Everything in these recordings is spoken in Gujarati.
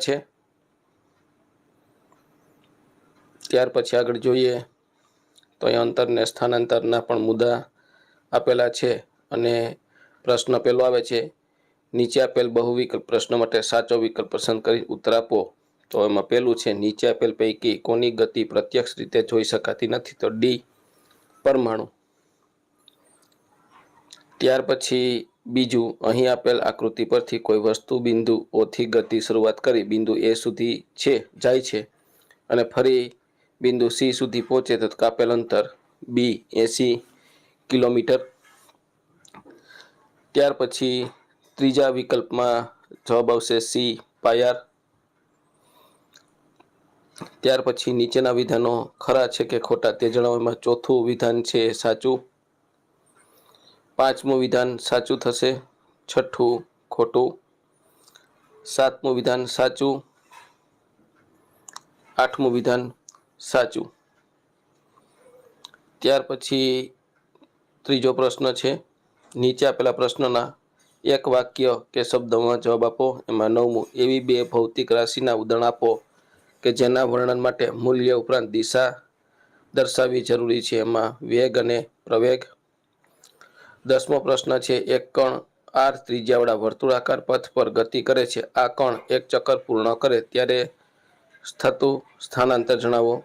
છે। ત્યાર પછી આગળ જોઈએ તો અહીં અંતર ને સ્થાનાંતરના પણ મુદ્દા આપેલા છે અને પ્રશ્ન પેલો આવે છે, નીચે આપેલ બહુવિકલ્પ પ્રશ્ન માટે સાચો વિકલ્પ પસંદ કરી ઉત્તર આપો। તો એમાં પેલું છે, નીચે આપેલ પૈકી કોની ગતિ પ્રત્યક્ષ રીતે જોઈ શકાતી નથી? તો ડી, પરમાણુ। ત્યાર પછી બીજું, અહીં આપેલ આકૃતિ પરથી કોઈ વસ્તુ બિંદુ ઓ થી ગતિ શરૂઆત કરી બિંદુ એ સુધી જાય છે અને ફરી બિંદુ સી સુધી પહોંચે તો કાપેલ અંતર બી 80 કિલોમીટર। ત્યાર પછી ત્રીજા વિકલ્પમાં જવાબ આવશે સી, પાય r। ત્યાર પછી નીચેના વિધાનો ખરા છે કે ખોટા તે જણાવવામાં ચોથું વિધાન છે સાચું, પાંચમું વિધાન સાચું થશે, છઠ્ઠું ખોટું, સાતમું વિધાન સાચું, આઠમું વિધાન સાચું। ત્યાર પછી ત્રીજો પ્રશ્ન છે, નીચે આપેલા પ્રશ્નના એક વાક્ય કે શબ્દમાં જવાબ આપો। એમાં નવમું, એવી બે ભૌતિક રાશિના ઉદાહરણ આપો કે જેના વર્ણન માટે મૂલ્ય ઉપરાંત દિશા દર્શાવવી જરૂરી છે। એમાં વેગ અને પ્રવેગ। 10મો પ્રશ્ન છે, એક કણ r ત્રિજ્યાવાળા વર્તુળાકાર પથ પર ગતિ કરે છે। આ કણ એક ચક્કર પૂર્ણ કરે ત્યારે થતું સ્થાનાંતર જણાવો।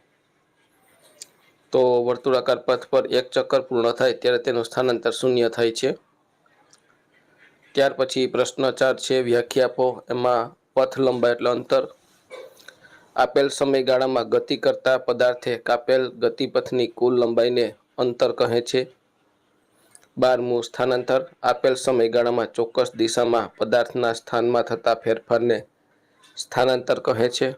તો વર્તુળાકાર પથ પર એક ચક્કર પૂર્ણ થાય ત્યારે તેનું સ્થાનાંતર 0 થાય છે। ત્યાર પછી પ્રશ્ન 4 છે, વ્યાખ્યા આપો। એમાં પથ લંબાઈ એટલે અંતર। આપેલ સમયગાળામાં ગતિ કરતા પદાર્થે કાપેલ ગતિપથની કુલ લંબાઈને અંતર કહે છે। 12મું, સ્થાનાંતર। આપેલ સમયગાળામાં ચોક્કસ દિશામાં પદાર્થના સ્થાનમાં થતા ફેરફારને સ્થાનાંતર કહે છે।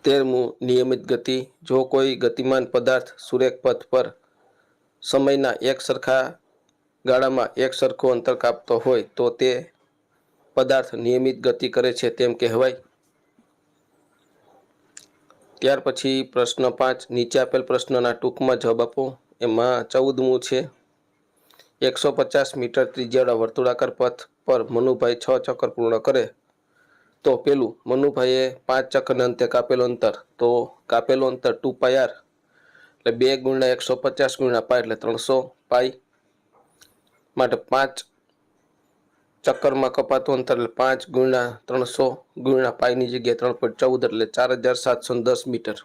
13મું, નિયમિત ગતિ। જો કોઈ ગતિમાન પદાર્થ સુરેખ પથ પર સમયના એક સરખા ગાળામાં એક સરખું અંતર કાપતો હોય તો તે પદાર્થ નિયમિત ગતિ કરે છે તેમ કહેવાય। ત્યાર પછી પ્રશ્ન 5, નીચે આપેલ પ્રશ્નના ટૂંકમાં જવાબ આપો। એમાં 14મું છે, 150 મીટર ત્રિજ્યાવાળા વર્તુળાકાર પથ પર મનુભાઈ 6 ચક્કર પૂર્ણ કરે તો પેલું, મનુભાઈએ 5 ચક્કરને અંતે કાપેલું અંતર। તો કાપેલું અંતર 2πr એટલે 2 × 150 × π એટલે 300 પાઈ માટે 5 ચક્કરમાં કપાતું અંતર એટલે 5 × 300 × પાઈની જગ્યાએ 3.14 એટલે 4710 મીટર।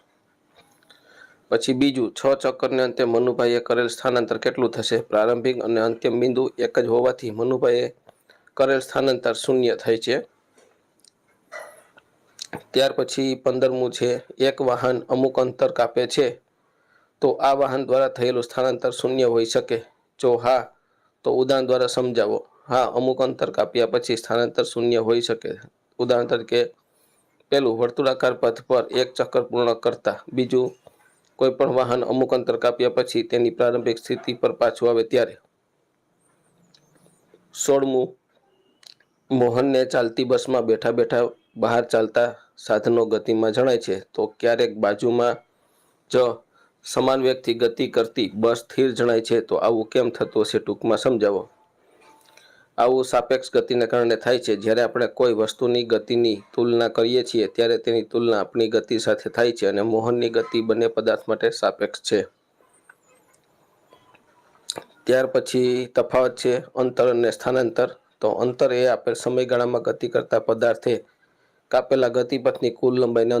પછી બીજું, 6 ચક્કરને અંતે મનુભાઈએ કરેલ સ્થાનાંતર કેટલું થશે? પ્રારંભિક અને અંતિમ બિંદુ એક જ હોવાથી મનુભાઈએ કરેલ સ્થાનાંતર 0 થાય છે। ત્યાર પછી 15મું છે, એક વાહન અમુક અંતર કાપે છે તો આ વાહન દ્વારા થયેલું સ્થાનાંતર 0 હોઈ શકે? જો હા તો ઉદાહરણ દ્વારા સમજાવો। હા, અમુક અંતર કાપ્યા પછી સ્થાનાંતર 0 હોઈ શકે। ઉદાહરણ તરીકે પેલું, વર્તુળાકાર પથ પર એક ચક્કર પૂર્ણ કરતા। બીજું, કોઈ પણ વાહન અમુક અંતર કાપ્યા પછી તેની પ્રારંભિક સ્થિતિ પર પાછું આવે ત્યારે। 16મું, મોહનને ચાલતી બસમાં બેઠા બેઠા બહાર ચાલતા સાધનો ગતિમાં જણાય છે તો ક્યારેક બાજુમાં જ સમાન વેગથી ગતિ કરતી બસ સ્થિર જણાય છે તો આવું કેમ થતું હશે? ટૂંકમાં સમજાવો। આવું સાપેક્ષ ગતિને કારણે થાય છે। જ્યારે આપણે કોઈ વસ્તુની ગતિની તુલના કરીએ છીએ ત્યારે તેની તુલના આપણી ગતિ સાથે થાય છે અને મોહનની ગતિ બંને પદાર્થ માટે સાપેક્ષ છે। ત્યાર પછી તફાવત છે અંતર અને સ્થાનાંતર। તો અંતર એ આપેલ સમયગાળામાં ગતિ કરતા પદાર્થે કાપેલા ગતિપથની કુલ લંબાઈને